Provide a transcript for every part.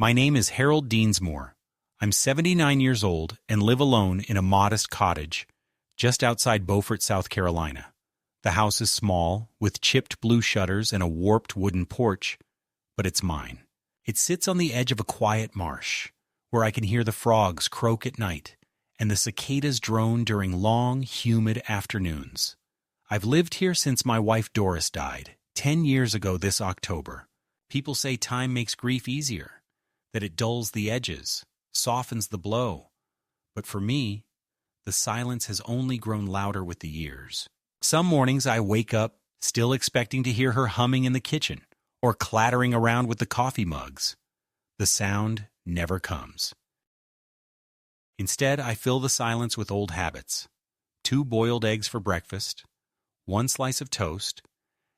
My name is Harold Deansmore. I'm 79 years old and live alone in a modest cottage just outside Beaufort, South Carolina. The house is small, with chipped blue shutters and a warped wooden porch, but it's mine. It sits on the edge of a quiet marsh, where I can hear the frogs croak at night and the cicadas drone during long, humid afternoons. I've lived here since my wife Doris died, 10 years ago this October. People say time makes grief easier, that it dulls the edges, softens the blow. But for me, the silence has only grown louder with the years. Some mornings I wake up still expecting to hear her humming in the kitchen or clattering around with the coffee mugs. The sound never comes. Instead, I fill the silence with old habits: 2 boiled eggs for breakfast, 1 slice of toast,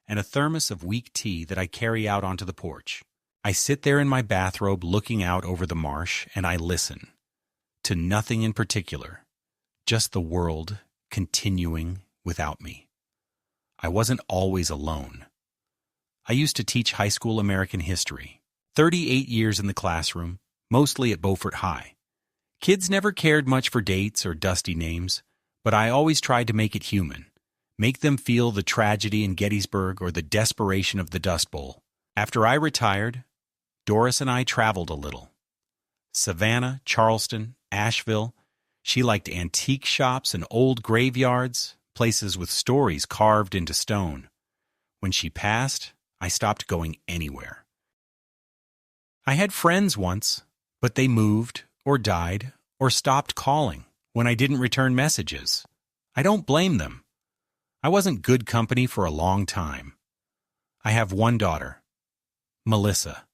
and a thermos of weak tea that I carry out onto the porch. I sit there in my bathrobe looking out over the marsh, and I listen. To nothing in particular, just the world continuing without me. I wasn't always alone. I used to teach high school American history, 38 years in the classroom, mostly at Beaufort High. Kids never cared much for dates or dusty names, but I always tried to make it human, make them feel the tragedy in Gettysburg or the desperation of the Dust Bowl. After I retired, Doris and I traveled a little. Savannah, Charleston, Asheville. She liked antique shops and old graveyards, places with stories carved into stone. When she passed, I stopped going anywhere. I had friends once, but they moved or died or stopped calling when I didn't return messages. I don't blame them. I wasn't good company for a long time. I have one daughter, Melissa.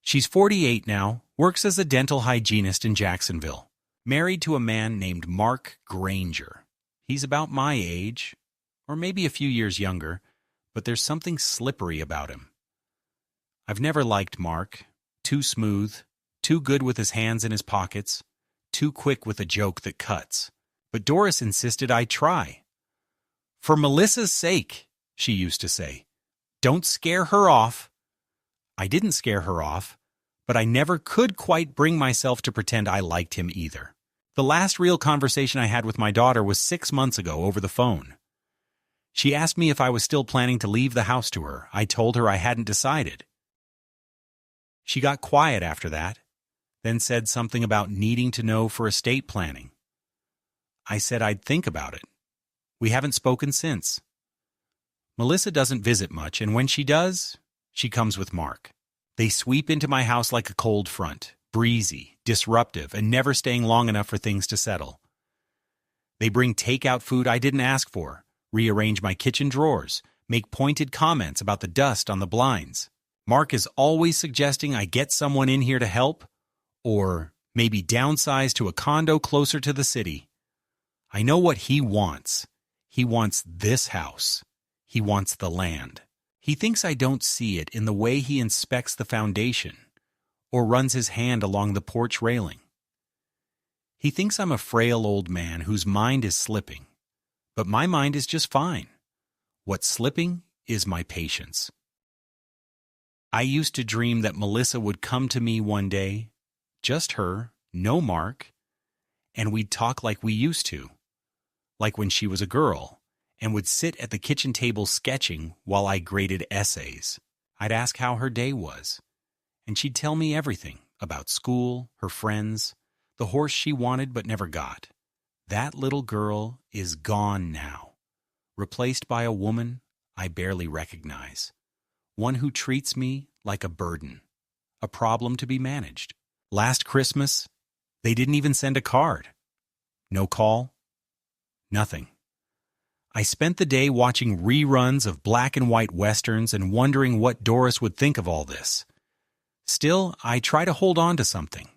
She's 48 now, works as a dental hygienist in Jacksonville, married to a man named Mark Granger. He's about my age, or maybe a few years younger, but there's something slippery about him. I've never liked Mark. Too smooth, too good with his hands in his pockets, too quick with a joke that cuts. But Doris insisted I try. "For Melissa's sake," she used to say. "Don't scare her off." I didn't scare her off, but I never could quite bring myself to pretend I liked him either. The last real conversation I had with my daughter was 6 months ago over the phone. She asked me if I was still planning to leave the house to her. I told her I hadn't decided. She got quiet after that, then said something about needing to know for estate planning. I said I'd think about it. We haven't spoken since. Melissa doesn't visit much, and when she does, she comes with Mark. They sweep into my house like a cold front, breezy, disruptive, and never staying long enough for things to settle. They bring takeout food I didn't ask for, rearrange my kitchen drawers, make pointed comments about the dust on the blinds. Mark is always suggesting I get someone in here to help, or maybe downsize to a condo closer to the city. I know what he wants. He wants this house. He wants the land. He thinks I don't see it in the way he inspects the foundation or runs his hand along the porch railing. He thinks I'm a frail old man whose mind is slipping, but my mind is just fine. What's slipping is my patience. I used to dream that Melissa would come to me one day, just her, no Mark, and we'd talk like we used to, like when she was a girl, and would sit at the kitchen table sketching while I graded essays. I'd ask how her day was, and she'd tell me everything about school, her friends, the horse she wanted but never got. That little girl is gone now, replaced by a woman I barely recognize, one who treats me like a burden, a problem to be managed. Last Christmas, they didn't even send a card. No call, nothing. I spent the day watching reruns of black and white westerns and wondering what Doris would think of all this. Still, I try to hold on to something.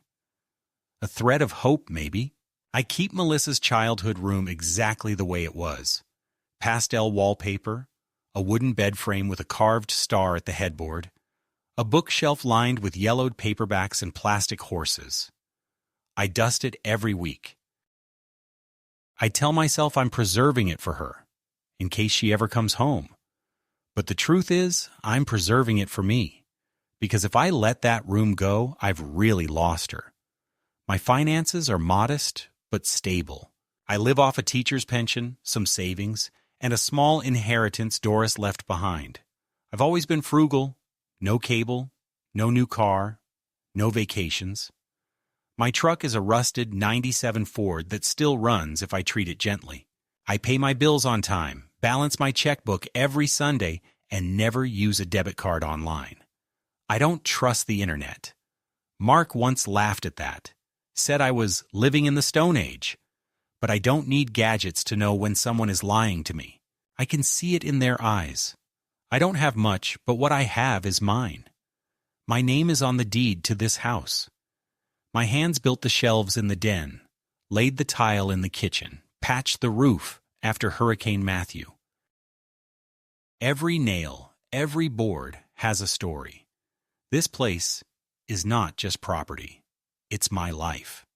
A thread of hope, maybe. I keep Melissa's childhood room exactly the way it was. Pastel wallpaper, a wooden bed frame with a carved star at the headboard, a bookshelf lined with yellowed paperbacks and plastic horses. I dust it every week. I tell myself I'm preserving it for her, in case she ever comes home. But the truth is, I'm preserving it for me, because if I let that room go, I've really lost her. My finances are modest but stable. I live off a teacher's pension, some savings, and a small inheritance Doris left behind. I've always been frugal. No cable, no new car, no vacations. My truck is a rusted '97 Ford that still runs if I treat it gently. I pay my bills on time, balance my checkbook every Sunday, and never use a debit card online. I don't trust the internet. Mark once laughed at that, said I was living in the Stone Age. But I don't need gadgets to know when someone is lying to me. I can see it in their eyes. I don't have much, but what I have is mine. My name is on the deed to this house. My hands built the shelves in the den, laid the tile in the kitchen, patched the roof after Hurricane Matthew. Every nail, every board has a story. This place is not just property. It's my life.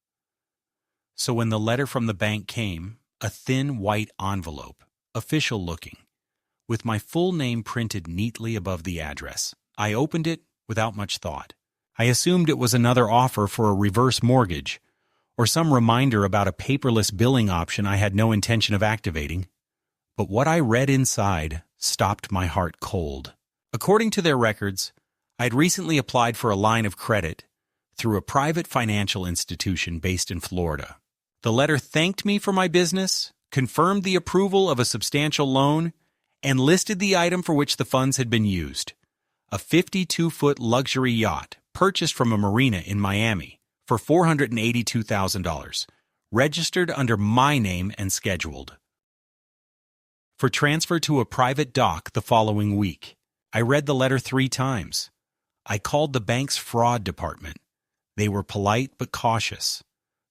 So when the letter from the bank came, a thin white envelope, official looking, with my full name printed neatly above the address, I opened it without much thought. I assumed it was another offer for a reverse mortgage, or some reminder about a paperless billing option I had no intention of activating. But what I read inside stopped my heart cold. According to their records, I had recently applied for a line of credit through a private financial institution based in Florida. The letter thanked me for my business, confirmed the approval of a substantial loan, and listed the item for which the funds had been used: a 52-foot luxury yacht purchased from a marina in Miami for $482,000, registered under my name and scheduled for transfer to a private dock the following week. I read the letter 3 times. I called the bank's fraud department. They were polite but cautious.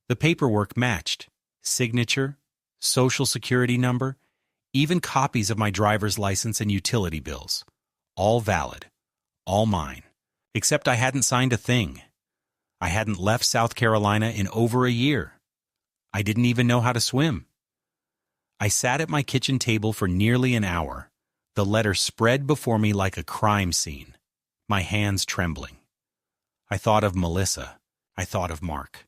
The paperwork matched: signature, social security number, even copies of my driver's license and utility bills. All valid, all mine. Except I hadn't signed a thing. I hadn't left South Carolina in over a year. I didn't even know how to swim. I sat at my kitchen table for nearly an hour, the letter spread before me like a crime scene, my hands trembling. I thought of Melissa. I thought of Mark.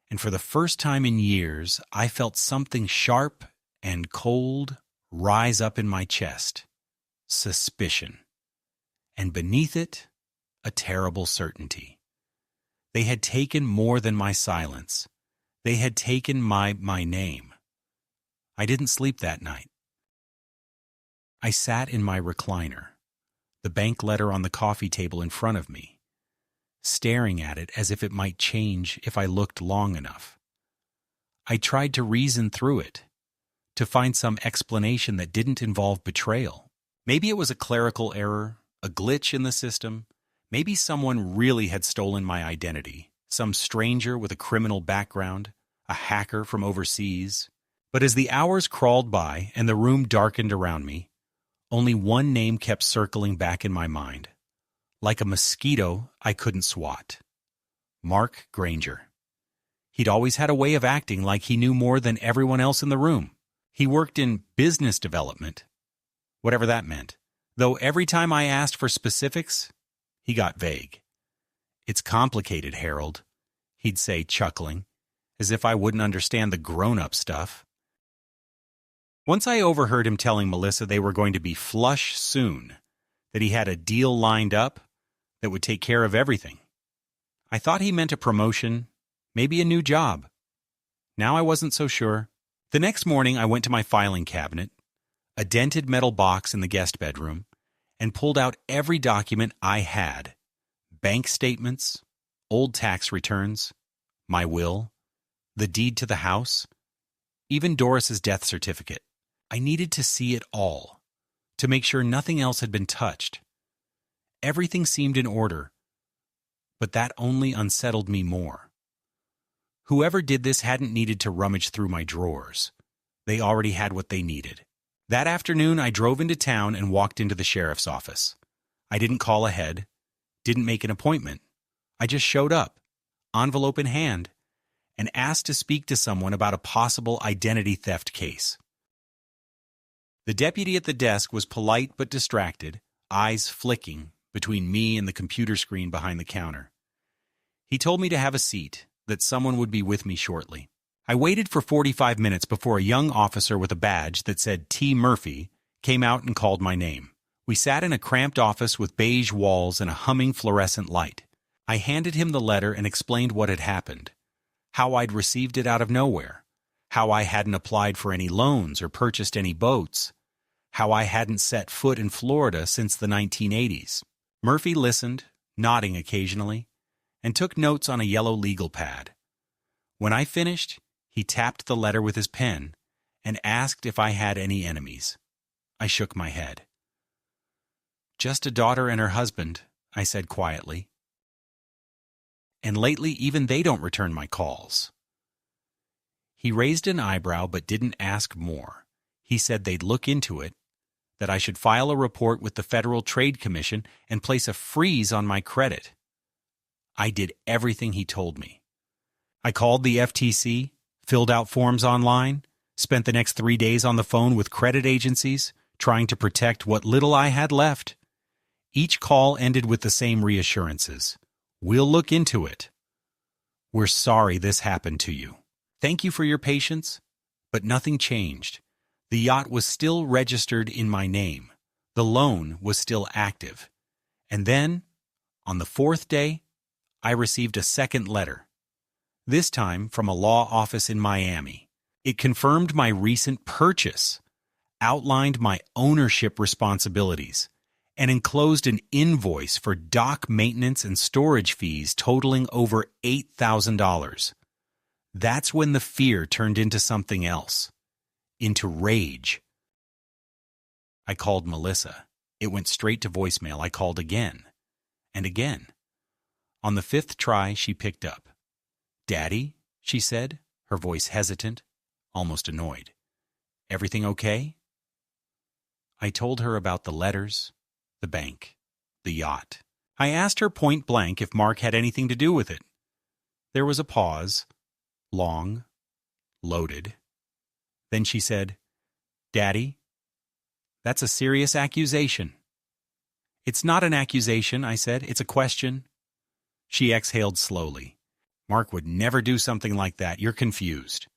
And for the first time in years, I felt something sharp and cold rise up in my chest: suspicion. And beneath it, a terrible certainty. They had taken more than my silence. They had taken my name. I didn't sleep that night. I sat in my recliner, the bank letter on the coffee table in front of me, staring at it as if it might change if I looked long enough. I tried to reason through it, to find some explanation that didn't involve betrayal. Maybe it was a clerical error, a glitch in the system. Maybe someone really had stolen my identity, some stranger with a criminal background, a hacker from overseas. But as the hours crawled by and the room darkened around me, only one name kept circling back in my mind. Like a mosquito I couldn't swat. Mark Granger. He'd always had a way of acting like he knew more than everyone else in the room. He worked in business development, whatever that meant, though every time I asked for specifics, he got vague. "It's complicated, Harold," he'd say, chuckling, as if I wouldn't understand the grown-up stuff. Once I overheard him telling Melissa they were going to be flush soon, that he had a deal lined up that would take care of everything. I thought he meant a promotion, maybe a new job. Now I wasn't so sure. The next morning I went to my filing cabinet, a dented metal box in the guest bedroom, and pulled out every document I had: bank statements, old tax returns, my will, the deed to the house, even Doris's death certificate. I needed to see it all, to make sure nothing else had been touched. Everything seemed in order, but that only unsettled me more. Whoever did this hadn't needed to rummage through my drawers. They already had what they needed. That afternoon, I drove into town and walked into the sheriff's office. I didn't call ahead, didn't make an appointment. I just showed up, envelope in hand, and asked to speak to someone about a possible identity theft case. The deputy at the desk was polite but distracted, eyes flicking, between me and the computer screen behind the counter. He told me to have a seat, that someone would be with me shortly. I waited for 45 minutes before a young officer with a badge that said T. Murphy came out and called my name. We sat in a cramped office with beige walls and a humming fluorescent light. I handed him the letter and explained what had happened, how I'd received it out of nowhere, how I hadn't applied for any loans or purchased any boats, how I hadn't set foot in Florida since the 1980s. Murphy listened, nodding occasionally, and took notes on a yellow legal pad. When I finished, he tapped the letter with his pen and asked if I had any enemies. I shook my head. "Just a daughter and her husband," I said quietly. "And lately even they don't return my calls." He raised an eyebrow but didn't ask more. He said they'd look into it, that I should file a report with the Federal Trade Commission and place a freeze on my credit. I did everything he told me. I called the FTC, filled out forms online, spent the next 3 days on the phone with credit agencies, trying to protect what little I had left. Each call ended with the same reassurances. "We'll look into it. We're sorry this happened to you. Thank you for your patience." But nothing changed. The yacht was still registered in my name. The loan was still active. And then, on the 4th day, I received a second letter. This time from a law office in Miami. It confirmed my recent purchase, outlined my ownership responsibilities, and enclosed an invoice for dock maintenance and storage fees totaling over $8,000. That's when the fear turned into something else, into rage. I called Melissa. It went straight to voicemail. I called again and again. On the 5th try, she picked up. "Daddy," she said, her voice hesitant, almost annoyed. "Everything okay?" I told her about the letters, the bank, the yacht. I asked her point blank if Mark had anything to do with it. There was a pause, long, loaded. Then she said, "Daddy, that's a serious accusation." "It's not an accusation," I said. "It's a question." She exhaled slowly. "Mark would never do something like that. You're confused."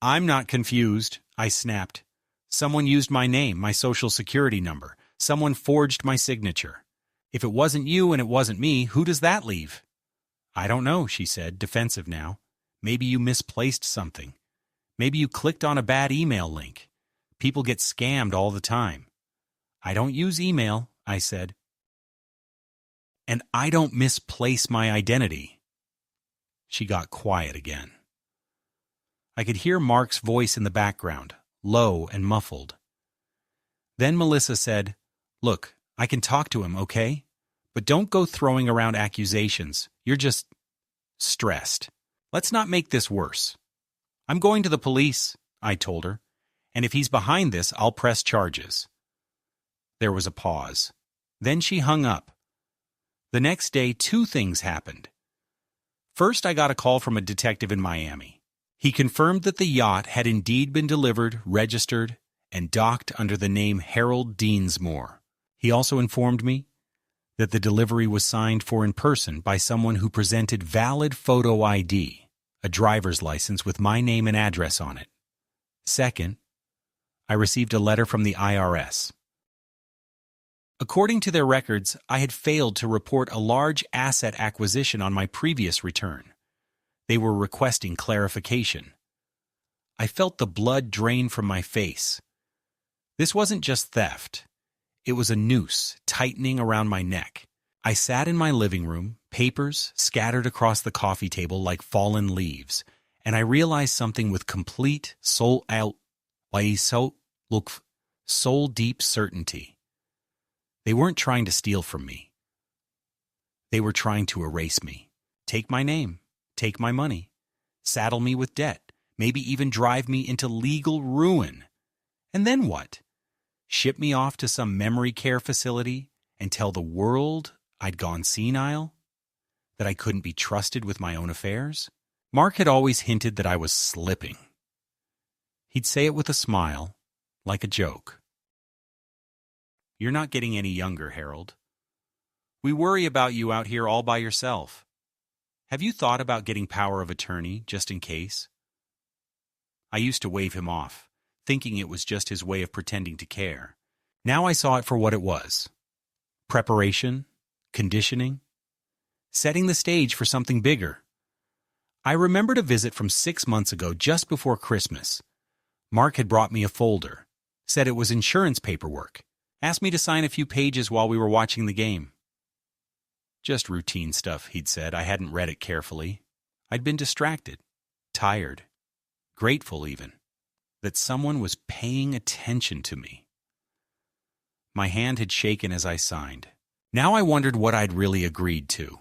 "I'm not confused," I snapped. "Someone used my name, my social security number. Someone forged my signature. If it wasn't you and it wasn't me, who does that leave?" "I don't know," she said, defensive now. "Maybe you misplaced something. Maybe you clicked on a bad email link. People get scammed all the time." "I don't use email," I said. "And I don't misplace my identity." She got quiet again. I could hear Mark's voice in the background, low and muffled. Then Melissa said, "Look, I can talk to him, okay? But don't go throwing around accusations. You're just stressed. Let's not make this worse." "I'm going to the police," I told her, "and if he's behind this, I'll press charges." There was a pause. Then she hung up. The next day, 2 things happened. First, I got a call from a detective in Miami. He confirmed that the yacht had indeed been delivered, registered, and docked under the name Harold Deansmore. He also informed me that the delivery was signed for in person by someone who presented valid photo ID, a driver's license with my name and address on it. Second, I received a letter from the IRS. According to their records, I had failed to report a large asset acquisition on my previous return. They were requesting clarification. I felt the blood drain from my face. This wasn't just theft. It was a noose tightening around my neck. I sat in my living room, papers scattered across the coffee table like fallen leaves, and I realized something with complete soul-deep certainty. They weren't trying to steal from me. They were trying to erase me, take my name, take my money, saddle me with debt, maybe even drive me into legal ruin. And then what? Ship me off to some memory care facility and tell the world I'd gone senile? That I couldn't be trusted with my own affairs? Mark had always hinted that I was slipping. He'd say it with a smile, like a joke. "You're not getting any younger, Harold. We worry about you out here all by yourself. Have you thought about getting power of attorney, just in case? I used to wave him off, thinking it was just his way of pretending to care. Now I saw it for what it was. Preparation, conditioning, setting the stage for something bigger. I remembered a visit from 6 months ago just before Christmas. Mark had brought me a folder, said it was insurance paperwork, asked me to sign a few pages while we were watching the game. Just routine stuff, he'd said. I hadn't read it carefully. I'd been distracted, tired, grateful even, that someone was paying attention to me. My hand had shaken as I signed. Now I wondered what I'd really agreed to.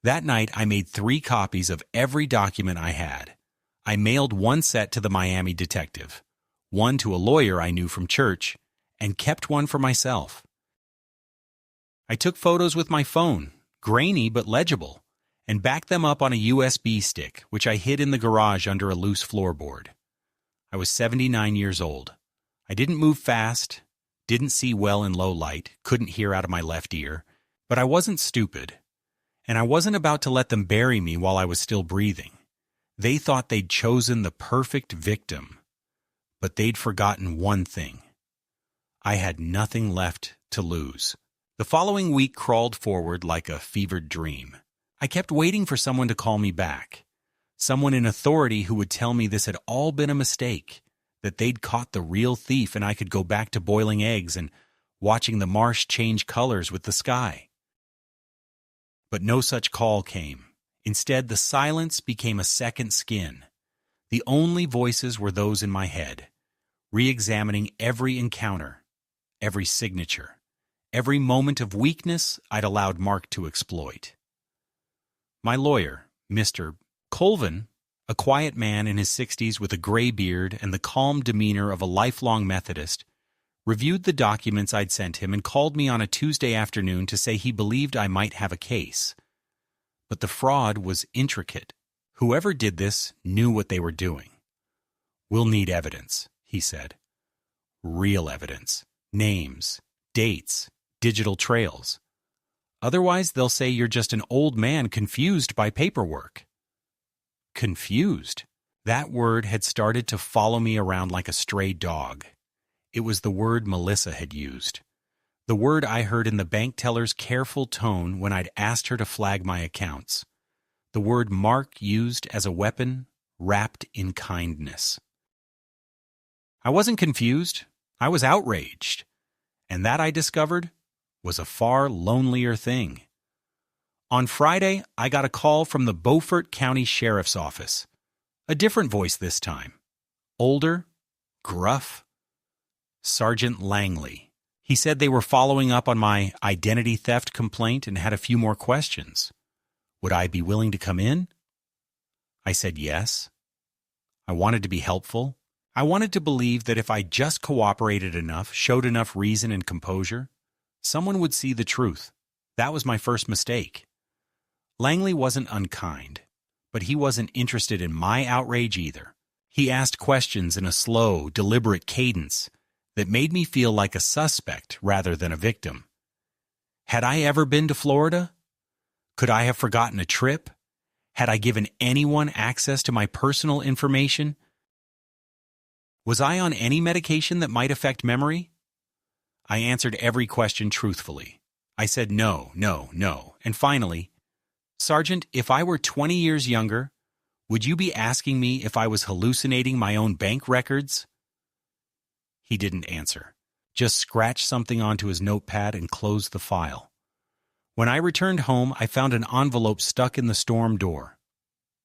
That night, I made 3 copies of every document I had. I mailed 1 set to the Miami detective, 1 to a lawyer I knew from church, and kept 1 for myself. I took photos with my phone, grainy but legible, and backed them up on a USB stick, which I hid in the garage under a loose floorboard. I was 79 years old. I didn't move fast, didn't see well in low light, couldn't hear out of my left ear, but I wasn't stupid. And I wasn't about to let them bury me while I was still breathing. They thought they'd chosen the perfect victim. But they'd forgotten one thing. I had nothing left to lose. The following week crawled forward like a fevered dream. I kept waiting for someone to call me back. Someone in authority who would tell me this had all been a mistake, that they'd caught the real thief and I could go back to boiling eggs and watching the marsh change colors with the sky. But no such call came. Instead, the silence became a second skin. The only voices were those in my head, re-examining every encounter, every signature, every moment of weakness I'd allowed Mark to exploit. My lawyer, Mr. Colvin, a quiet man in his 60s with a gray beard and the calm demeanor of a lifelong Methodist, reviewed the documents I'd sent him and called me on a Tuesday afternoon to say he believed I might have a case. But the fraud was intricate. Whoever did this knew what they were doing. "We'll need evidence," he said. "Real evidence. Names, dates, digital trails. Otherwise, they'll say you're just an old man confused by paperwork." Confused? That word had started to follow me around like a stray dog. It was the word Melissa had used. The word I heard in the bank teller's careful tone when I'd asked her to flag my accounts. The word Mark used as a weapon wrapped in kindness. I wasn't confused. I was outraged. And that, I discovered, was a far lonelier thing. On Friday, I got a call from the Beaufort County Sheriff's Office. A different voice this time. Older, gruff. Sergeant Langley. He said they were following up on my identity theft complaint and had a few more questions. Would I be willing to come in? I said yes. I wanted to be helpful. I wanted to believe that if I just cooperated enough, showed enough reason and composure, someone would see the truth. That was my first mistake. Langley wasn't unkind, but he wasn't interested in my outrage either. He asked questions in a slow, deliberate cadence that made me feel like a suspect rather than a victim. Had I ever been to Florida? Could I have forgotten a trip? Had I given anyone access to my personal information? Was I on any medication that might affect memory? I answered every question truthfully. I said no, no, no. And finally, "Sergeant, if I were 20 years younger, would you be asking me if I was hallucinating my own bank records?" He didn't answer, just scratched something onto his notepad and closed the file. When I returned home, I found an envelope stuck in the storm door.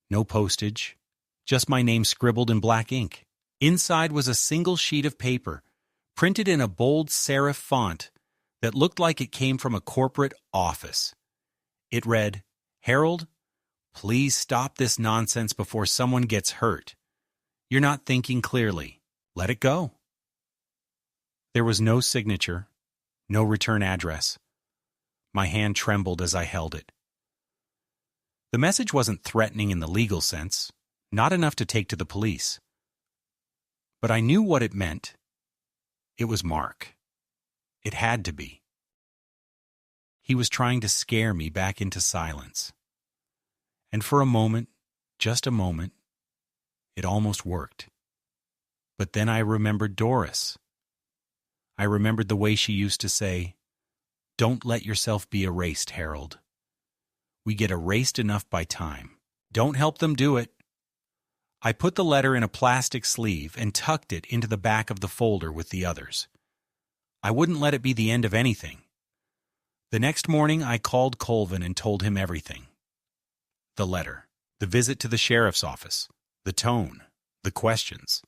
No postage, just my name scribbled in black ink. Inside was a single sheet of paper, printed in a bold serif font that looked like it came from a corporate office. It read, "Harold, please stop this nonsense before someone gets hurt. You're not thinking clearly. Let it go." There was no signature, no return address. My hand trembled as I held it. The message wasn't threatening in the legal sense, not enough to take to the police. But I knew what it meant. It was Mark. It had to be. He was trying to scare me back into silence. And for a moment, just a moment, it almost worked. But then I remembered Doris. I remembered the way she used to say, "Don't let yourself be erased, Harold. We get erased enough by time. Don't help them do it." I put the letter in a plastic sleeve and tucked it into the back of the folder with the others. I wouldn't let it be the end of anything. The next morning, I called Colvin and told him everything. The letter, the visit to the sheriff's office, the tone, the questions.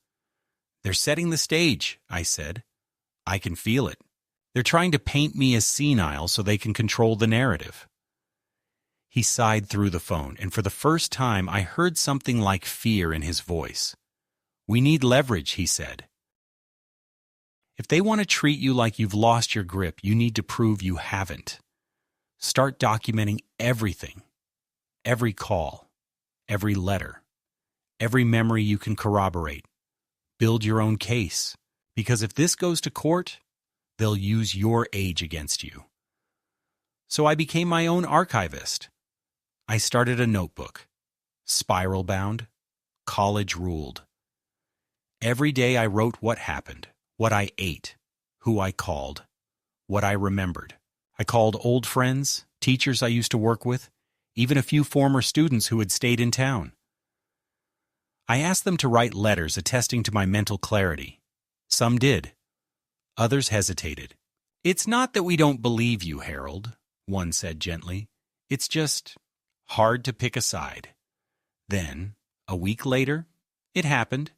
"They're setting the stage," I said. "I can feel it. They're trying to paint me as senile so they can control the narrative." He sighed through the phone, and for the first time I heard something like fear in his voice. "We need leverage," he said. "If they want to treat you like you've lost your grip, you need to prove you haven't. Start documenting everything. Every call, every letter, every memory you can corroborate. Build your own case, because if this goes to court, they'll use your age against you." So I became my own archivist. I started a notebook, spiral-bound, college-ruled. Every day I wrote what happened, what I ate, who I called, what I remembered. I called old friends, teachers I used to work with, even a few former students who had stayed in town. I asked them to write letters attesting to my mental clarity. Some did. Others hesitated. "It's not that we don't believe you, Harold," one said gently. "It's just hard to pick a side." Then, a week later, it happened.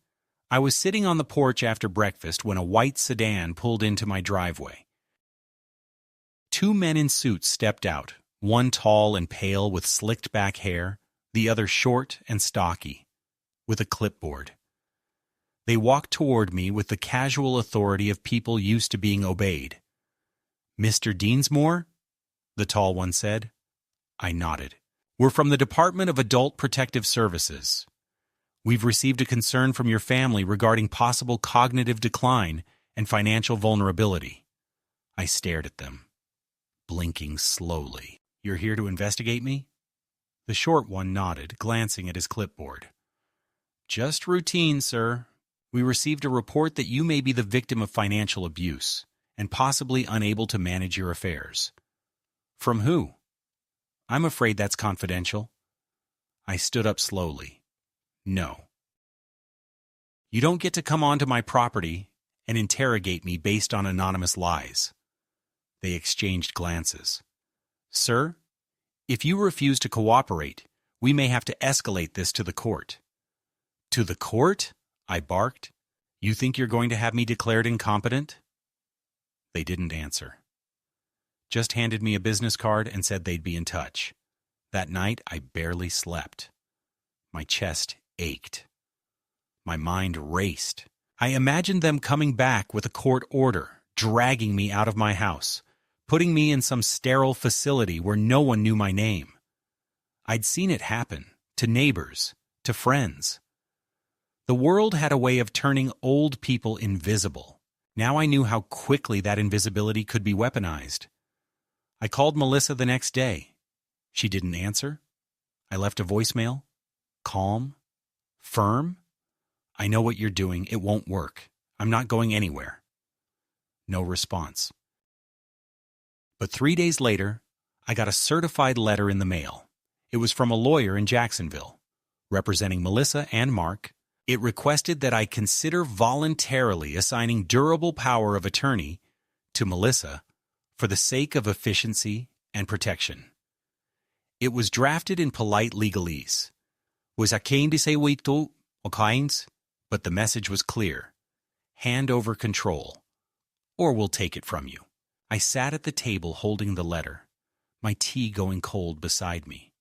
I was sitting on the porch after breakfast when a white sedan pulled into my driveway. Two men in suits stepped out, one tall and pale with slicked back hair, the other short and stocky, with a clipboard. They walked toward me with the casual authority of people used to being obeyed. "Mr. Deansmore?" the tall one said. I nodded. "We're from the Department of Adult Protective Services. We've received a concern from your family regarding possible cognitive decline and financial vulnerability." I stared at them, blinking slowly. "You're here to investigate me?" The short one nodded, glancing at his clipboard. "Just routine, sir. We received a report that you may be the victim of financial abuse and possibly unable to manage your affairs." "From who?" "I'm afraid that's confidential." I stood up slowly. "No. You don't get to come onto my property and interrogate me based on anonymous lies." They exchanged glances. "Sir, if you refuse to cooperate, we may have to escalate this to the court." "To the court?" I barked. "You think you're going to have me declared incompetent?" They didn't answer. Just handed me a business card and said they'd be in touch. That night, I barely slept. My chest ached. My mind raced. I imagined them coming back with a court order, dragging me out of my house, putting me in some sterile facility where no one knew my name. I'd seen it happen, to neighbors, to friends. The world had a way of turning old people invisible. Now I knew how quickly that invisibility could be weaponized. I called Melissa the next day. She didn't answer. I left a voicemail. Calm. Firm. "I know what you're doing. It won't work. I'm not going anywhere." No response. But 3 days later, I got a certified letter in the mail. It was from a lawyer in Jacksonville, representing Melissa and Mark. It requested that I consider voluntarily assigning durable power of attorney to Melissa for the sake of efficiency and protection. It was drafted in polite legalese. Was akin say wito o kinds, but the message was clear. Hand over control, or we'll take it from you. I sat at the table holding the letter, my tea going cold beside me,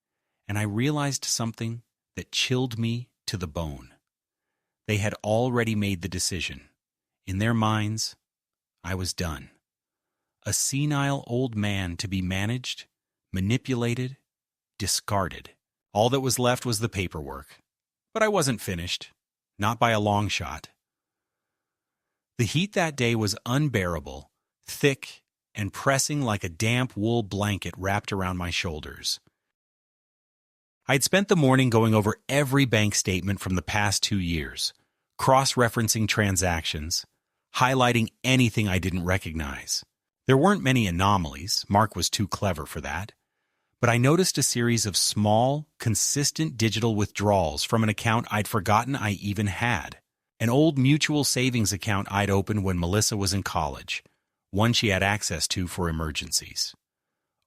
and I realized something that chilled me to the bone. They had already made the decision. In their minds, I was done. A senile old man to be managed, manipulated, discarded. All that was left was the paperwork. But I wasn't finished, not by a long shot. The heat that day was unbearable, thick and pressing like a damp wool blanket wrapped around my shoulders. I'd spent the morning going over every bank statement from the past 2 years, cross-referencing transactions, highlighting anything I didn't recognize. There weren't many anomalies, Mark was too clever for that, but I noticed a series of small, consistent digital withdrawals from an account I'd forgotten I even had. An old mutual savings account I'd opened when Melissa was in college, one she had access to for emergencies.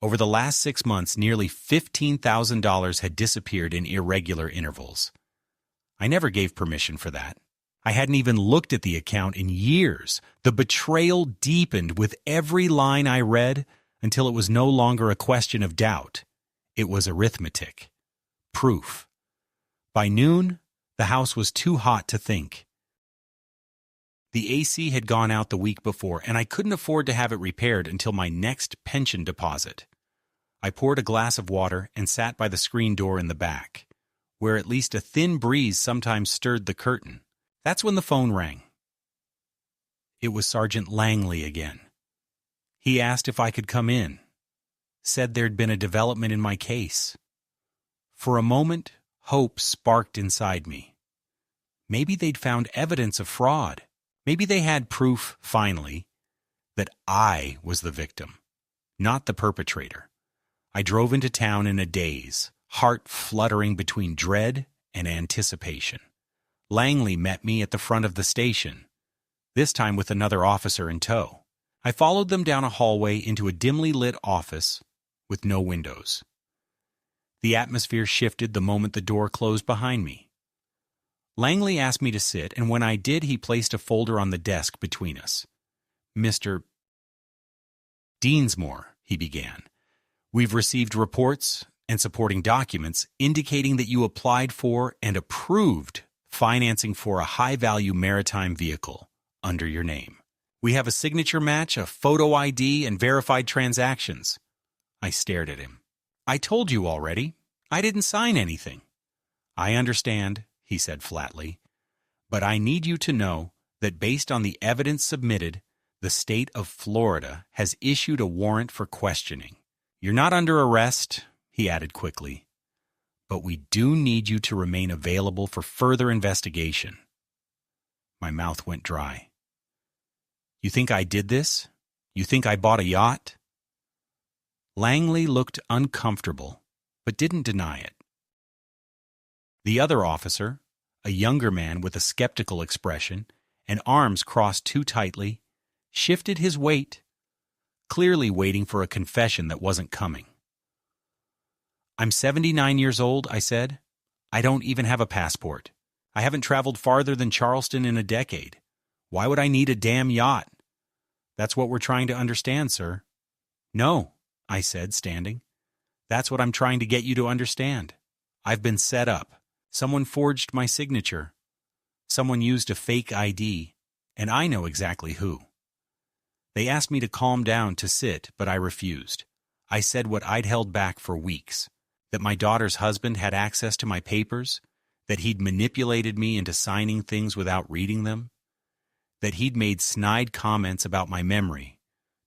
Over the last 6 months, nearly $15,000 had disappeared in irregular intervals. I never gave permission for that. I hadn't even looked at the account in years. The betrayal deepened with every line I read until it was no longer a question of doubt. It was arithmetic. Proof. By noon, the house was too hot to think. The AC had gone out the week before, and I couldn't afford to have it repaired until my next pension deposit. I poured a glass of water and sat by the screen door in the back, where at least a thin breeze sometimes stirred the curtain. That's when the phone rang. It was Sergeant Langley again. He asked if I could come in, said there'd been a development in my case. For a moment, hope sparked inside me. Maybe they'd found evidence of fraud. Maybe they had proof, finally, that I was the victim, not the perpetrator. I drove into town in a daze, heart fluttering between dread and anticipation. Langley met me at the front of the station, this time with another officer in tow. I followed them down a hallway into a dimly lit office with no windows. The atmosphere shifted the moment the door closed behind me. Langley asked me to sit, and when I did, he placed a folder on the desk between us. "Mr. Deansmore," he began, "we've received reports and supporting documents indicating that you applied for and approved financing for a high-value maritime vehicle under your name. We have a signature match, a photo ID, and verified transactions." I stared at him. "I told you already. I didn't sign anything." "I understand," he said flatly, "but I need you to know that based on the evidence submitted, the state of Florida has issued a warrant for questioning. You're not under arrest," he added quickly, "but we do need you to remain available for further investigation." My mouth went dry. "You think I did this? You think I bought a yacht?" Langley looked uncomfortable, but didn't deny it. The other officer, a younger man with a skeptical expression and arms crossed too tightly, shifted his weight, clearly waiting for a confession that wasn't coming. "I'm 79 years old," I said. "I don't even have a passport. I haven't traveled farther than Charleston in a decade. Why would I need a damn yacht?" "That's what we're trying to understand, sir." "No," I said, standing. "That's what I'm trying to get you to understand. I've been set up. Someone forged my signature. Someone used a fake ID, and I know exactly who." They asked me to calm down, to sit, but I refused. I said what I'd held back for weeks, that my daughter's husband had access to my papers, that he'd manipulated me into signing things without reading them, that he'd made snide comments about my memory,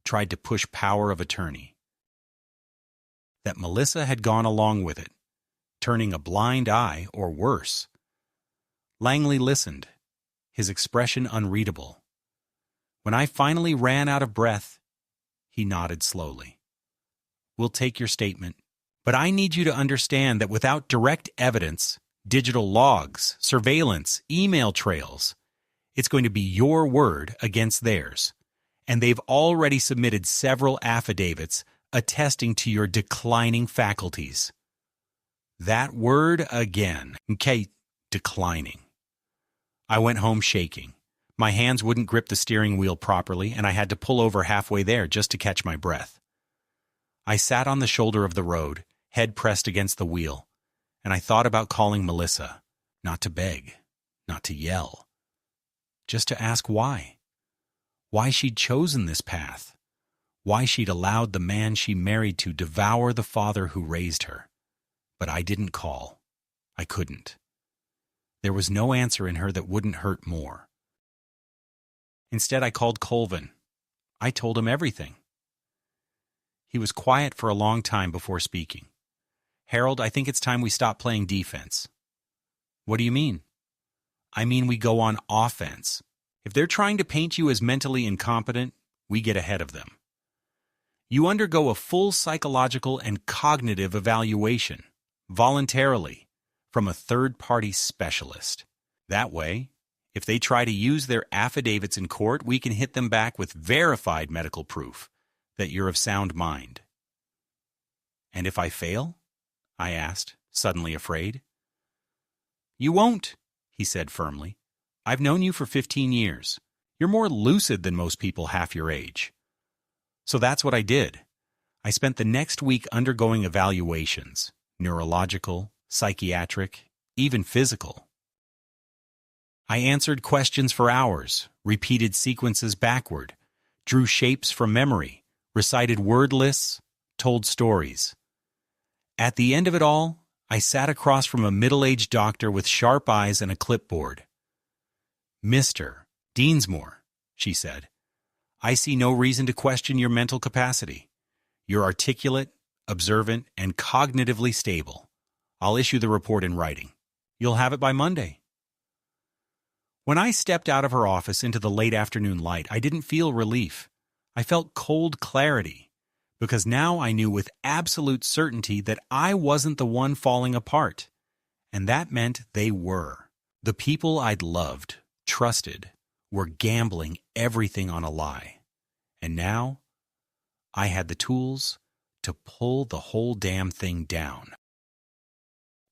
tried to push power of attorney, that Melissa had gone along with it, turning a blind eye, or worse. Langley listened, his expression unreadable. When I finally ran out of breath, he nodded slowly. "We'll take your statement, but I need you to understand that without direct evidence, digital logs, surveillance, email trails, it's going to be your word against theirs, and they've already submitted several affidavits attesting to your declining faculties." That word again. Okay, declining. I went home shaking. My hands wouldn't grip the steering wheel properly, and I had to pull over halfway there just to catch my breath. I sat on the shoulder of the road, head pressed against the wheel, and I thought about calling Melissa, not to beg, not to yell, just to ask why. Why she'd chosen this path. Why she'd allowed the man she married to devour the father who raised her. But I didn't call. I couldn't. There was no answer in her that wouldn't hurt more. Instead, I called Colvin. I told him everything. He was quiet for a long time before speaking. "Harold, I think it's time we stop playing defense." "What do you mean?" "I mean we go on offense. If they're trying to paint you as mentally incompetent, we get ahead of them. You undergo a full psychological and cognitive evaluation, voluntarily, from a third-party specialist. That way, if they try to use their affidavits in court, we can hit them back with verified medical proof that you're of sound mind." "And if I fail?" I asked, suddenly afraid. "You won't," he said firmly. "I've known you for 15 years. You're more lucid than most people half your age." So that's what I did. I spent the next week undergoing evaluations, neurological, psychiatric, even physical. I answered questions for hours, repeated sequences backward, drew shapes from memory, recited word lists, told stories. At the end of it all, I sat across from a middle-aged doctor with sharp eyes and a clipboard. "Mr. Deansmore," she said, "I see no reason to question your mental capacity. You're articulate, observant, and cognitively stable. I'll issue the report in writing. You'll have it by Monday." When I stepped out of her office into the late afternoon light, I didn't feel relief. I felt cold clarity, because now I knew with absolute certainty that I wasn't the one falling apart. And that meant they were. The people I'd loved, trusted, were gambling everything on a lie. And now, I had the tools to pull the whole damn thing down.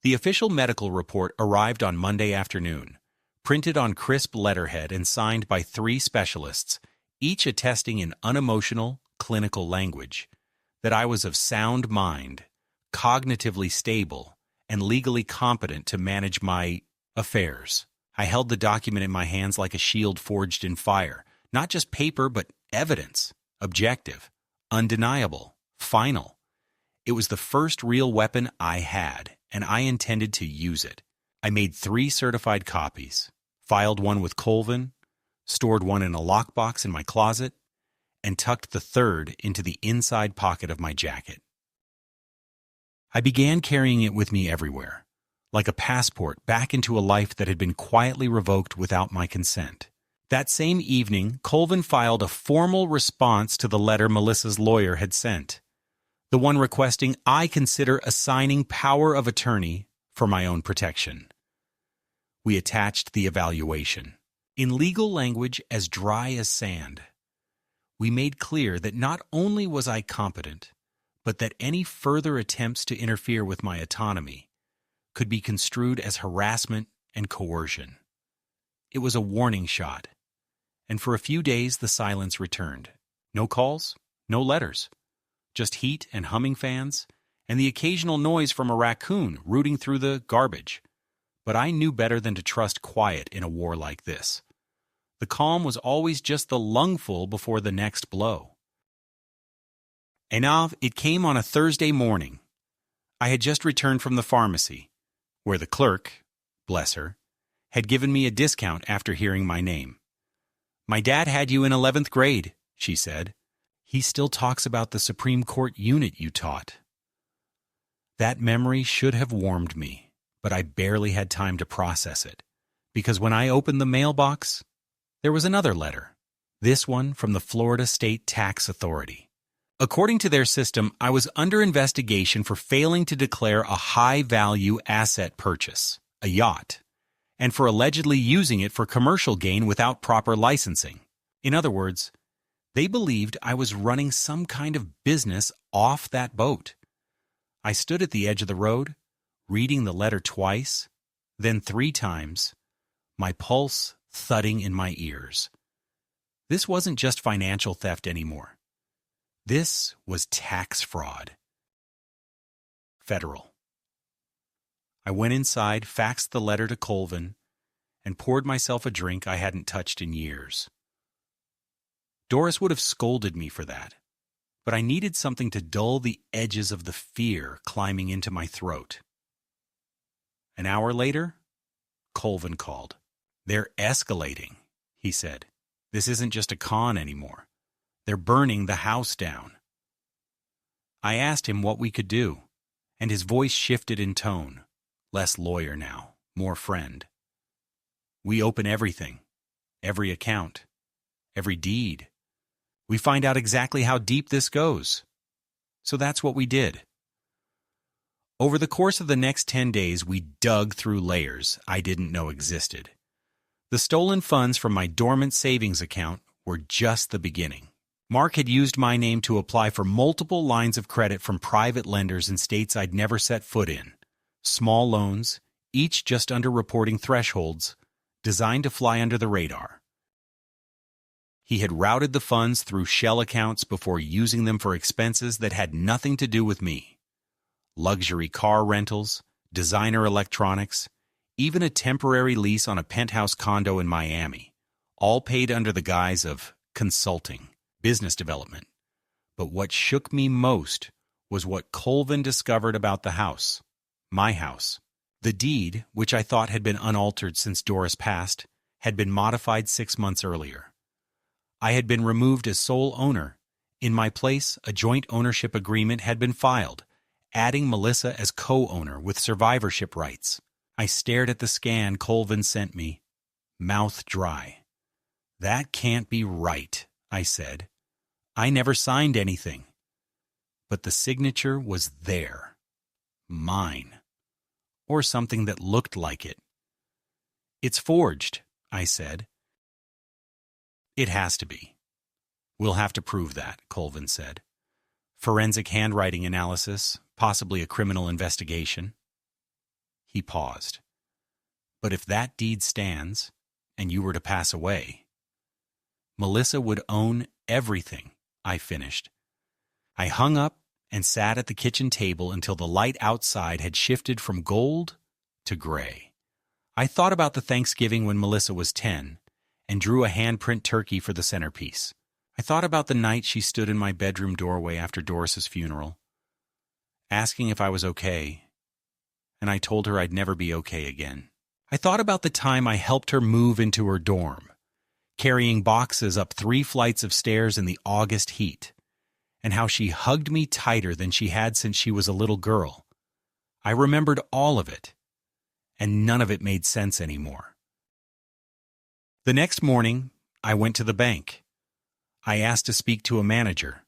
The official medical report arrived on Monday afternoon, printed on crisp letterhead and signed by 3 specialists, each attesting in unemotional, clinical language that I was of sound mind, cognitively stable, and legally competent to manage my affairs. I held the document in my hands like a shield forged in fire, not just paper, but evidence, objective, undeniable, final. It was the first real weapon I had, and I intended to use it. I made 3 certified copies, filed one with Colvin, stored one in a lockbox in my closet, and tucked the 3rd into the inside pocket of my jacket. I began carrying it with me everywhere, like a passport back into a life that had been quietly revoked without my consent. That same evening, Colvin filed a formal response to the letter Melissa's lawyer had sent, the one requesting I consider assigning power of attorney for my own protection. We attached the evaluation, in legal language as dry as sand. We made clear that not only was I competent, but that any further attempts to interfere with my autonomy could be construed as harassment and coercion. It was a warning shot, and for a few days the silence returned. No calls, no letters, just heat and humming fans, and the occasional noise from a raccoon rooting through the garbage. But I knew better than to trust quiet in a war like this. The calm was always just the lungful before the next blow. And now it came on a Thursday morning. I had just returned from the pharmacy, where the clerk, bless her, had given me a discount after hearing my name. "My dad had you in 11th grade, she said. "He still talks about the Supreme Court unit you taught." That memory should have warmed me, but I barely had time to process it, because when I opened the mailbox, there was another letter, this one from the Florida State Tax Authority. According to their system, I was under investigation for failing to declare a high-value asset purchase, a yacht, and for allegedly using it for commercial gain without proper licensing. In other words, they believed I was running some kind of business off that boat. I stood at the edge of the road, reading the letter twice, then 3 times, my pulse thudding in my ears. This wasn't just financial theft anymore. This was tax fraud. Federal. I went inside, faxed the letter to Colvin, and poured myself a drink I hadn't touched in years. Doris would have scolded me for that, but I needed something to dull the edges of the fear climbing into my throat. An hour later, Colvin called. "They're escalating," he said. "This isn't just a con anymore. They're burning the house down." I asked him what we could do, and his voice shifted in tone. Less lawyer now, more friend. We open everything, every account, every deed. We find out exactly how deep this goes. So that's what we did. Over the course of the next 10 days, we dug through layers I didn't know existed. The stolen funds from my dormant savings account were just the beginning. Mark had used my name to apply for multiple lines of credit from private lenders in states I'd never set foot in. Small loans, each just under reporting thresholds, designed to fly under the radar. He had routed the funds through shell accounts before using them for expenses that had nothing to do with me. Luxury car rentals, designer electronics, even a temporary lease on a penthouse condo in Miami, all paid under the guise of consulting, business development. But what shook me most was what Colvin discovered about the house, my house. The deed, which I thought had been unaltered since Doris passed, had been modified 6 months earlier. I had been removed as sole owner. In my place, a joint ownership agreement had been filed, adding Melissa as co-owner with survivorship rights. I stared at the scan Colvin sent me, mouth dry. That can't be right, I said. I never signed anything. But the signature was there. Mine. Or something that looked like it. It's forged, I said. It has to be. We'll have to prove that, Colvin said. Forensic handwriting analysis, possibly a criminal investigation. He paused. But if that deed stands, and you were to pass away, Melissa would own everything, I finished. I hung up and sat at the kitchen table until the light outside had shifted from gold to gray. I thought about the Thanksgiving when Melissa was 10 and drew a handprint turkey for the centerpiece. I thought about the night she stood in my bedroom doorway after Doris's funeral, asking if I was okay, and I told her I'd never be okay again. I thought about the time I helped her move into her dorm, carrying boxes up 3 flights of stairs in the August heat, and how she hugged me tighter than she had since she was a little girl. I remembered all of it, and none of it made sense anymore. The next morning, I went to the bank. I asked to speak to a manager.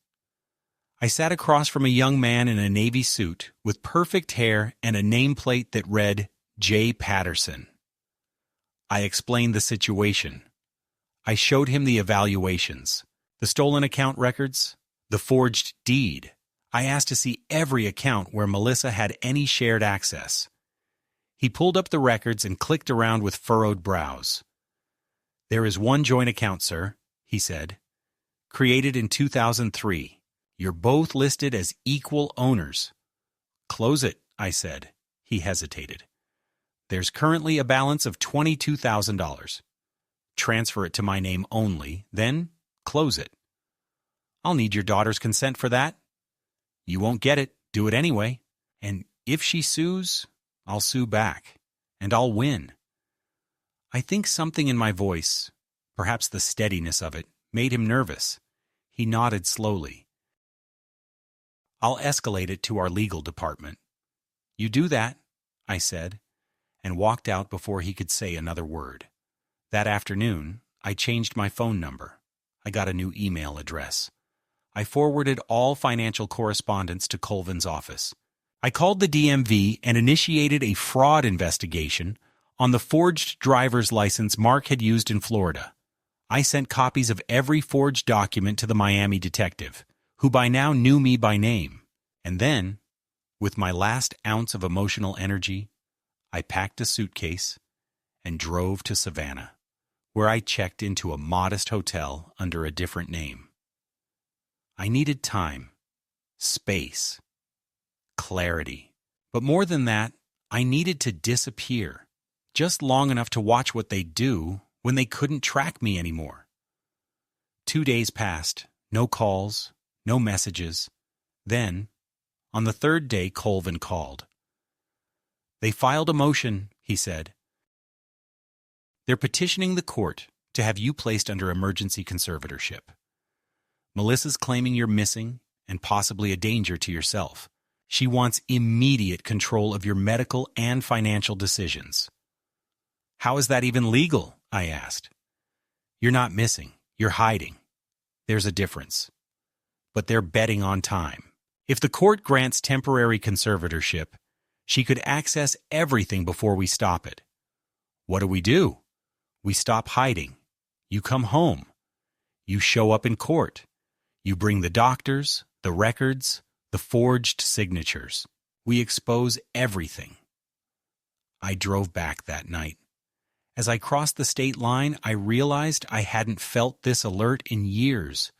I sat across from a young man in a navy suit with perfect hair and a nameplate that read J. Patterson. I explained the situation. I showed him the evaluations, the stolen account records, the forged deed. I asked to see every account where Melissa had any shared access. He pulled up the records and clicked around with furrowed brows. "There is one joint account, sir," he said. "Created in 2003. You're both listed as equal owners." "Close it," I said. He hesitated. "There's currently a balance of $22,000. Transfer it to my name only, then close it." "I'll need your daughter's consent for that." "You won't get it. Do it anyway. And if she sues, I'll sue back. And I'll win." I think something in my voice, perhaps the steadiness of it, made him nervous. He nodded slowly. "I'll escalate it to our legal department." "You do that," I said, and walked out before he could say another word. That afternoon, I changed my phone number. I got a new email address. I forwarded all financial correspondence to Colvin's office. I called the DMV and initiated a fraud investigation on the forged driver's license Mark had used in Florida. I sent copies of every forged document to the Miami detective, who by now knew me by name. And then, with my last ounce of emotional energy, I packed a suitcase and drove to Savannah, where I checked into a modest hotel under a different name. I needed time, space, clarity. But more than that, I needed to disappear, just long enough to watch what they'd do when they couldn't track me anymore. 2 days passed, no calls, no messages. Then, on the 3rd day, Colvin called. "They filed a motion," he said. "They're petitioning the court to have you placed under emergency conservatorship. Melissa's claiming you're missing and possibly a danger to yourself. She wants immediate control of your medical and financial decisions. How is that even legal? I asked. You're not missing. You're hiding. There's a difference. But they're betting on time. If the court grants temporary conservatorship, she could access everything before we stop it. What do? We stop hiding. You come home. You show up in court. You bring the doctors, the records, the forged signatures. We expose everything. I drove back that night. As I crossed the state line, I realized I hadn't felt this alert in years.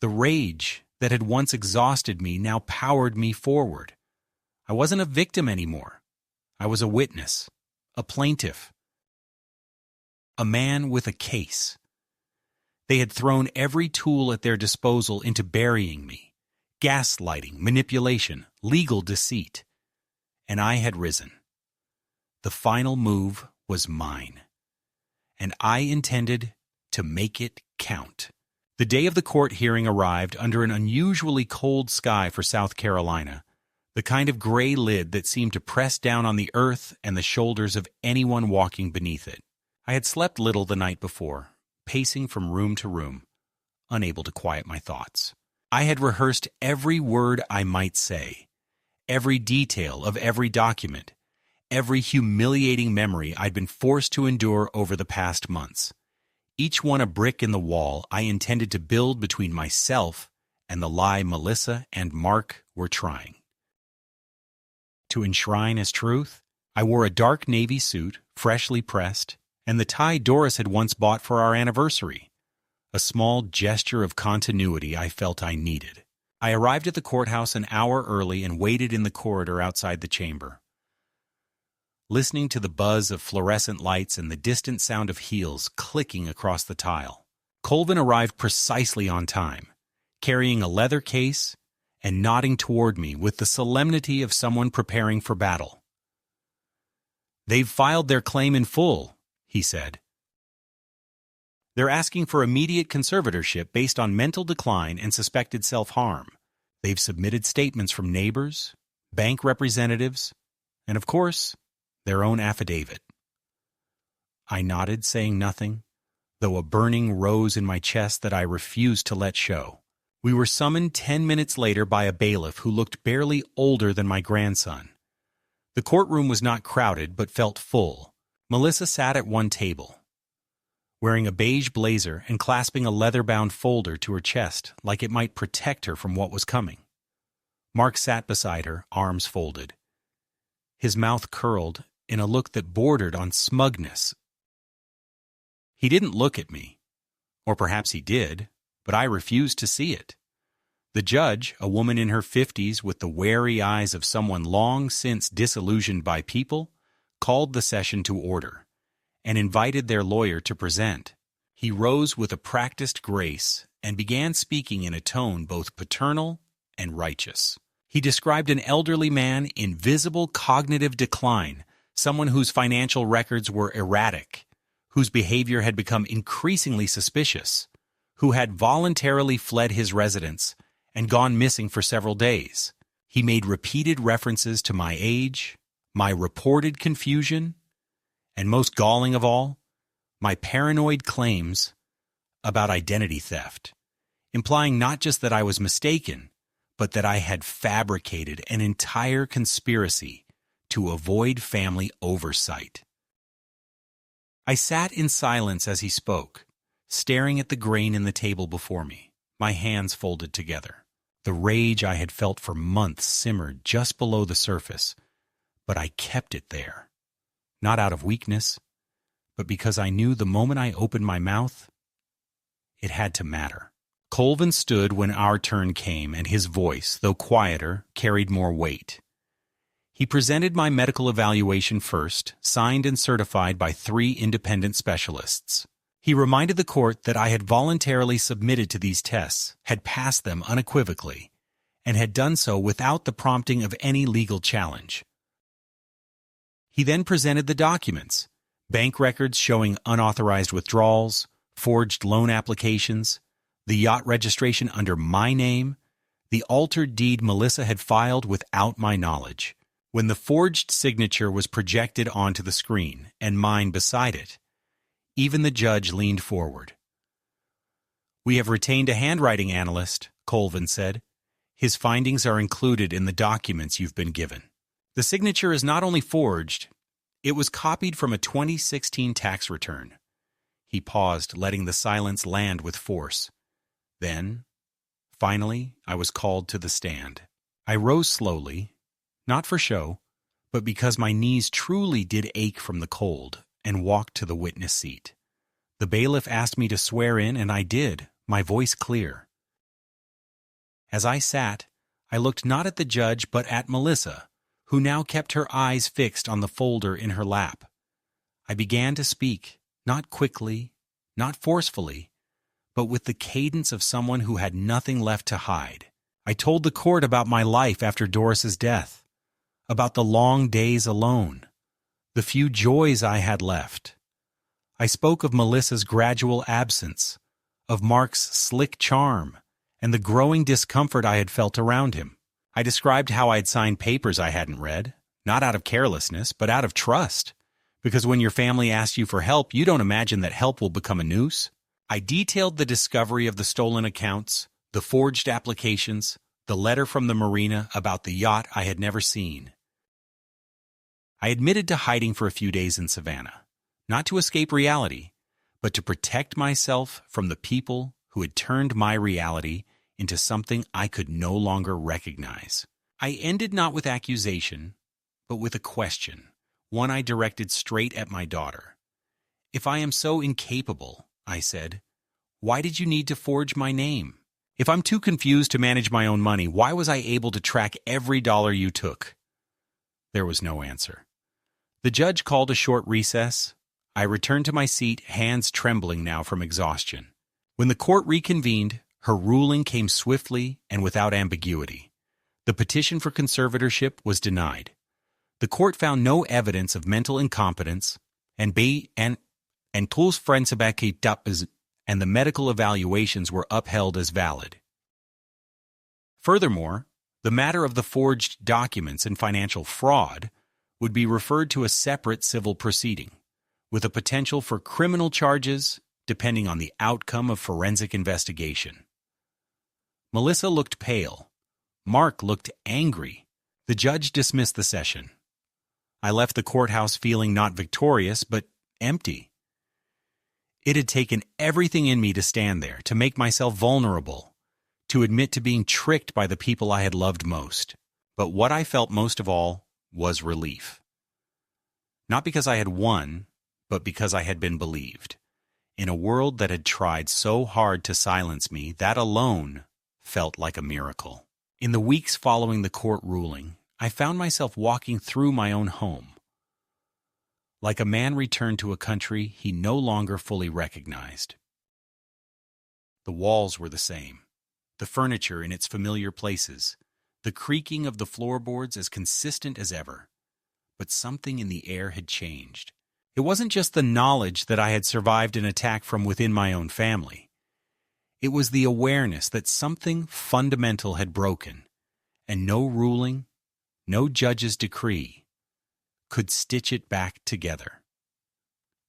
The rage that had once exhausted me now powered me forward. I wasn't a victim anymore. I was a witness, a plaintiff, a man with a case. They had thrown every tool at their disposal into burying me: gaslighting, manipulation, legal deceit. And I had risen. The final move was mine. And I intended to make it count. The day of the court hearing arrived under an unusually cold sky for South Carolina, the kind of gray lid that seemed to press down on the earth and the shoulders of anyone walking beneath it. I had slept little the night before, pacing from room to room, unable to quiet my thoughts. I had rehearsed every word I might say, every detail of every document, every humiliating memory I'd been forced to endure over the past months. Each one a brick in the wall I intended to build between myself and the lie Melissa and Mark were trying. To enshrine as truth, I wore a dark navy suit, freshly pressed, and the tie Doris had once bought for our anniversary, a small gesture of continuity I felt I needed. I arrived at the courthouse an hour early and waited in the corridor outside the chamber. Listening to the buzz of fluorescent lights and the distant sound of heels clicking across the tile. Colvin arrived precisely on time, carrying a leather case and nodding toward me with the solemnity of someone preparing for battle. "They've filed their claim in full," he said. "They're asking for immediate conservatorship based on mental decline and suspected self-harm. They've submitted statements from neighbors, bank representatives, and of course, their own affidavit." I nodded, saying nothing, though a burning rose in my chest that I refused to let show. We were summoned 10 minutes later by a bailiff who looked barely older than my grandson. The courtroom was not crowded, but felt full. Melissa sat at one table, wearing a beige blazer and clasping a leather-bound folder to her chest like it might protect her from what was coming. Mark sat beside her, arms folded. His mouth curled in a look that bordered on smugness. He didn't look at me, or perhaps he did, but I refused to see it. The judge, a woman in her 50s with the wary eyes of someone long since disillusioned by people, called the session to order and invited their lawyer to present. He rose with a practiced grace and began speaking in a tone both paternal and righteous. He described an elderly man in visible cognitive decline, someone whose financial records were erratic, whose behavior had become increasingly suspicious, who had voluntarily fled his residence and gone missing for several days. He made repeated references to my age, my reported confusion, and most galling of all, my paranoid claims about identity theft, implying not just that I was mistaken, but that I had fabricated an entire conspiracy to avoid family oversight. I sat in silence as he spoke, staring at the grain in the table before me, my hands folded together. The rage I had felt for months simmered just below the surface, but I kept it there, not out of weakness, but because I knew the moment I opened my mouth, it had to matter. Colvin stood when our turn came, and his voice, though quieter, carried more weight. He presented my medical evaluation first, signed and certified by 3 independent specialists. He reminded the court that I had voluntarily submitted to these tests, had passed them unequivocally, and had done so without the prompting of any legal challenge. He then presented the documents, bank records showing unauthorized withdrawals, forged loan applications, the yacht registration under my name, the altered deed Melissa had filed without my knowledge. When the forged signature was projected onto the screen, and mine beside it, even the judge leaned forward. "We have retained a handwriting analyst," Colvin said. "His findings are included in the documents you've been given. The signature is not only forged, it was copied from a 2016 tax return." He paused, letting the silence land with force. Then, finally, I was called to the stand. I rose slowly, not for show, but because my knees truly did ache from the cold, and walked to the witness seat. The bailiff asked me to swear in, and I did, my voice clear. As I sat, I looked not at the judge but at Melissa, who now kept her eyes fixed on the folder in her lap. I began to speak, not quickly, not forcefully, but with the cadence of someone who had nothing left to hide. I told the court about my life after Doris's death, about the long days alone, the few joys I had left. I spoke of Melissa's gradual absence, of Mark's slick charm, and the growing discomfort I had felt around him. I described how I had signed papers I hadn't read, not out of carelessness, but out of trust, because when your family asks you for help, you don't imagine that help will become a noose. I detailed the discovery of the stolen accounts, the forged applications, the letter from the marina about the yacht I had never seen. I admitted to hiding for a few days in Savannah, not to escape reality, but to protect myself from the people who had turned my reality into something I could no longer recognize. I ended not with accusation, but with a question, one I directed straight at my daughter. "If I am so incapable," I said, "why did you need to forge my name? If I'm too confused to manage my own money, why was I able to track every dollar you took?" There was no answer. The judge called a short recess. I returned to my seat, hands trembling now from exhaustion. When the court reconvened, her ruling came swiftly and without ambiguity. The petition for conservatorship was denied. The court found no evidence of mental incompetence, and the medical evaluations were upheld as valid. Furthermore, the matter of the forged documents and financial fraud would be referred to a separate civil proceeding, with a potential for criminal charges depending on the outcome of forensic investigation. Melissa looked pale. Mark looked angry. The judge dismissed the session. I left the courthouse feeling not victorious, but empty. It had taken everything in me to stand there, to make myself vulnerable, to admit to being tricked by the people I had loved most. But what I felt most of all was relief. Not because I had won, but because I had been believed. In a world that had tried so hard to silence me, that alone felt like a miracle. In the weeks following the court ruling, I found myself walking through my own home, like a man returned to a country he no longer fully recognized. The walls were the same, the furniture in its familiar places, the creaking of the floorboards as consistent as ever. But something in the air had changed. It wasn't just the knowledge that I had survived an attack from within my own family. It was the awareness that something fundamental had broken, and no ruling, no judge's decree could stitch it back together.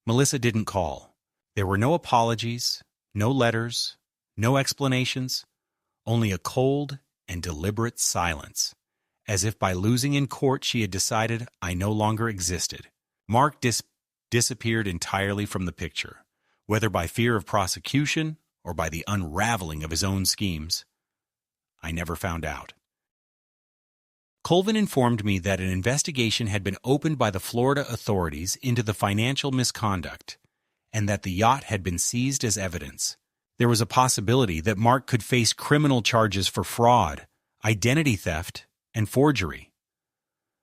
Melissa didn't call. There were no apologies, no letters, no explanations, only a cold and deliberate silence, as if by losing in court she had decided I no longer existed. Mark disappeared entirely from the picture, whether by fear of prosecution or by the unraveling of his own schemes. I never found out. Colvin informed me that an investigation had been opened by the Florida authorities into the financial misconduct, and that the yacht had been seized as evidence. There was a possibility that Mark could face criminal charges for fraud, identity theft, and forgery.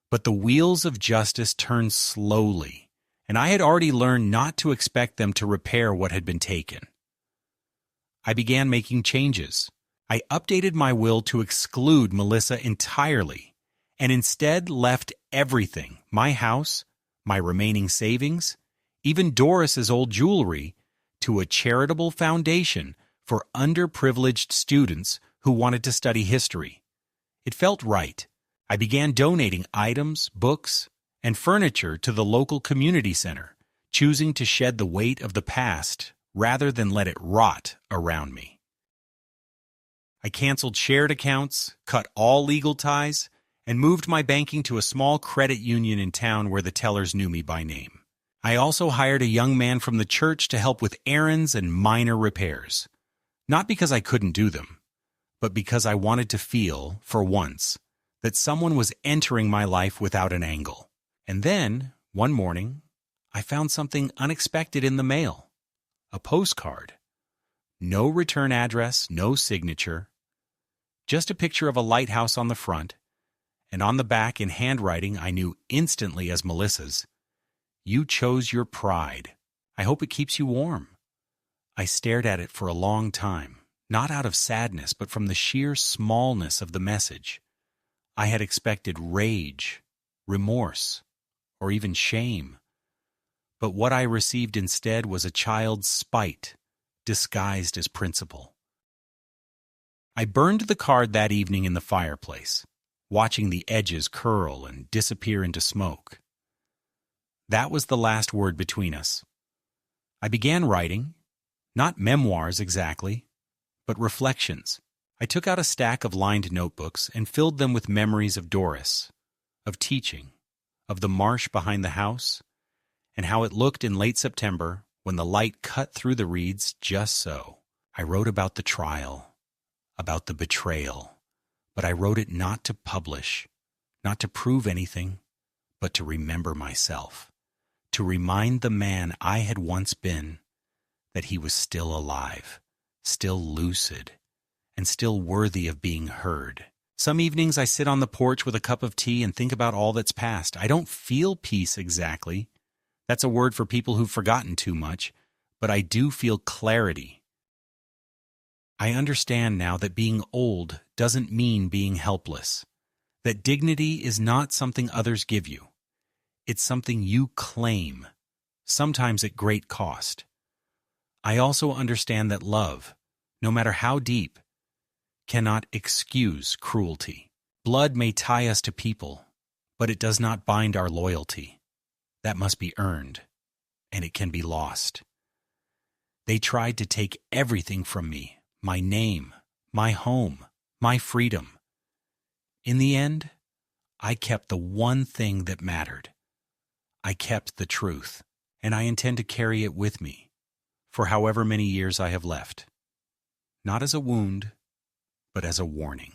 But the wheels of justice turned slowly, and I had already learned not to expect them to repair what had been taken. I began making changes. I updated my will to exclude Melissa entirely, and instead left everything, my house, my remaining savings, even Doris's old jewelry, to a charitable foundation for underprivileged students who wanted to study history. It felt right. I began donating items, books, and furniture to the local community center, choosing to shed the weight of the past rather than let it rot around me. I canceled shared accounts, cut all legal ties, and moved my banking to a small credit union in town where the tellers knew me by name. I also hired a young man from the church to help with errands and minor repairs. Not because I couldn't do them, but because I wanted to feel, for once, that someone was entering my life without an angle. And then, one morning, I found something unexpected in the mail. A postcard. No return address, no signature. Just a picture of a lighthouse on the front, and on the back in handwriting I knew instantly as Melissa's, "You chose your pride. I hope it keeps you warm." I stared at it for a long time, not out of sadness, but from the sheer smallness of the message. I had expected rage, remorse, or even shame. But what I received instead was a child's spite, disguised as principle. I burned the card that evening in the fireplace, watching the edges curl and disappear into smoke. That was the last word between us. I began writing, not memoirs exactly, but reflections. I took out a stack of lined notebooks and filled them with memories of Doris, of teaching, of the marsh behind the house, and how it looked in late September when the light cut through the reeds just so. I wrote about the trial, about the betrayal, but I wrote it not to publish, not to prove anything, but to remember myself, to remind the man I had once been that he was still alive, still lucid, and still worthy of being heard. Some evenings I sit on the porch with a cup of tea and think about all that's past. I don't feel peace exactly. That's a word for people who've forgotten too much, but I do feel clarity. I understand now that being old doesn't mean being helpless, that dignity is not something others give you. It's something you claim, sometimes at great cost. I also understand that love, no matter how deep, cannot excuse cruelty. Blood may tie us to people, but it does not bind our loyalty. That must be earned, and it can be lost. They tried to take everything from me, my name, my home, my freedom. In the end, I kept the one thing that mattered. I kept the truth, and I intend to carry it with me for however many years I have left. Not as a wound, but as a warning.